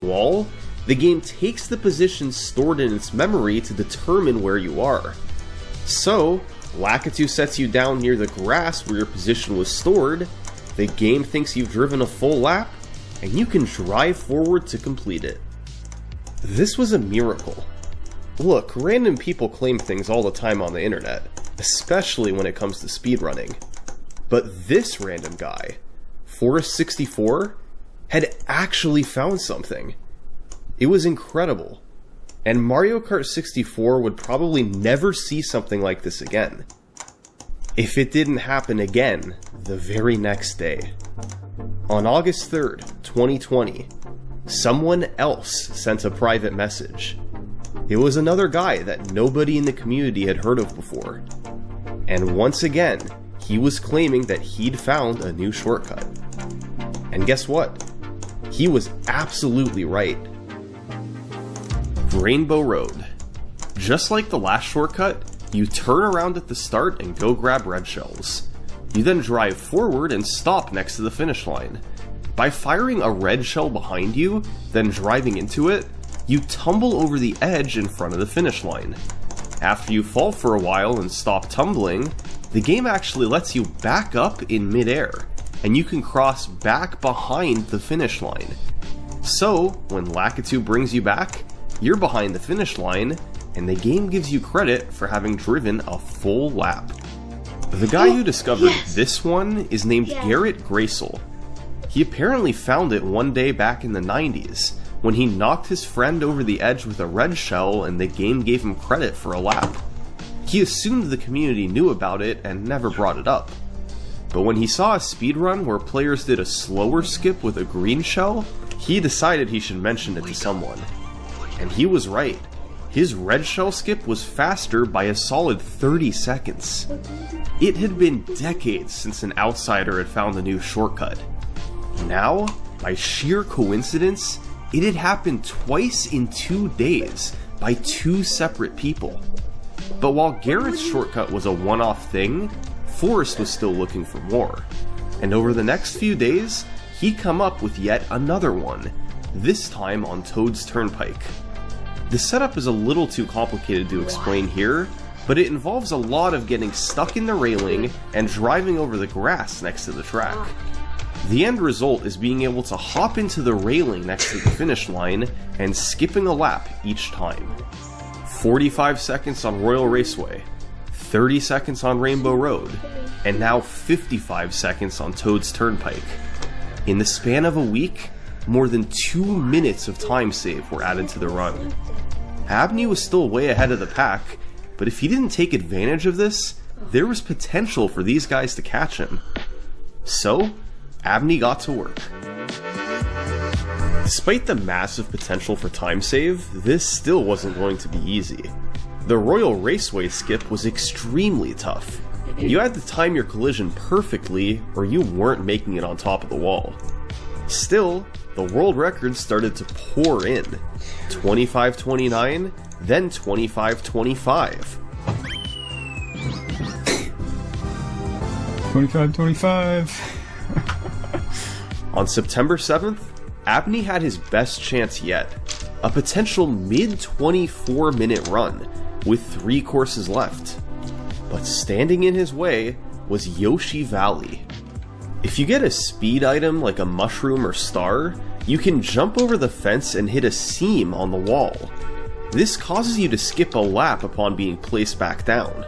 wall, the game takes the position stored in its memory to determine where you are. So, Lakitu sets you down near the grass where your position was stored, the game thinks you've driven a full lap, and you can drive forward to complete it. This was a miracle. Look, random people claim things all the time on the internet, especially when it comes to speedrunning. But this random guy, Forest64, had actually found something. It was incredible. And Mario Kart 64 would probably never see something like this again. If it didn't happen again the very next day. On August 3rd, 2020, someone else sent a private message. It was another guy that nobody in the community had heard of before. And once again, he was claiming that he'd found a new shortcut. And guess what? He was absolutely right. Rainbow Road. Just like the last shortcut, you turn around at the start and go grab red shells. You then drive forward and stop next to the finish line. By firing a red shell behind you, then driving into it, you tumble over the edge in front of the finish line. After you fall for a while and stop tumbling, the game actually lets you back up in midair, and you can cross back behind the finish line. So, when Lakitu brings you back, you're behind the finish line, and the game gives you credit for having driven a full lap. The guy who discovered this one is named Garrett Graysel. He apparently found it one day back in the 90s, when he knocked his friend over the edge with a red shell and the game gave him credit for a lap. He assumed the community knew about it and never brought it up. But when he saw a speedrun where players did a slower skip with a green shell, he decided he should mention it to someone. And he was right. His red shell skip was faster by a solid 30 seconds. It had been decades since an outsider had found a new shortcut. Now, by sheer coincidence, it had happened twice in 2 days by 2 separate people. But while Garrett's shortcut was a one-off thing, Forrest was still looking for more. And over the next few days, he'd come up with yet another one, this time on Toad's Turnpike. The setup is a little too complicated to explain here, but it involves a lot of getting stuck in the railing and driving over the grass next to the track. The end result is being able to hop into the railing next to the finish line and skipping a lap each time. 45 seconds on Royal Raceway, 30 seconds on Rainbow Road, and now 55 seconds on Toad's Turnpike. In the span of a week, more than 2 minutes of time save were added to the run. Abney was still way ahead of the pack, but if he didn't take advantage of this, there was potential for these guys to catch him. So, Abney got to work. Despite the massive potential for time save, this still wasn't going to be easy. The Royal Raceway skip was extremely tough. You had to time your collision perfectly, or you weren't making it on top of the wall. Still, the world record started to pour in. 25-29, then 25-25. 25-25. On September 7th, Abney had his best chance yet, a potential mid-24 minute run, with 3 courses left. But standing in his way was Yoshi Valley. If you get a speed item like a mushroom or star, you can jump over the fence and hit a seam on the wall. This causes you to skip a lap upon being placed back down.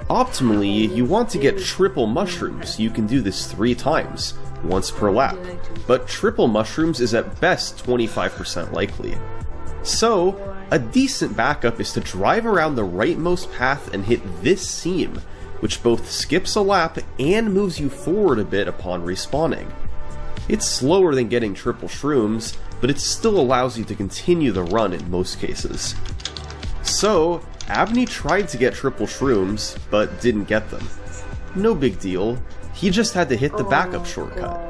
Optimally, you want to get triple mushrooms, so you can do this 3 times, once per lap, but triple mushrooms is at best 25% likely. So, a decent backup is to drive around the rightmost path and hit this seam, which both skips a lap and moves you forward a bit upon respawning. It's slower than getting triple shrooms, but it still allows you to continue the run in most cases. So, Abney tried to get triple shrooms, but didn't get them. No big deal, he just had to hit the backup shortcut.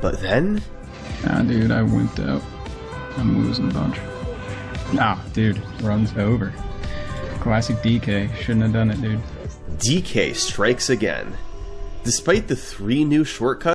But then... Nah, dude, I wimped out. I'm losing a bunch. Nah, dude, run's over. Classic DK, shouldn't have done it, dude. DK strikes again. Despite the 3 new shortcuts,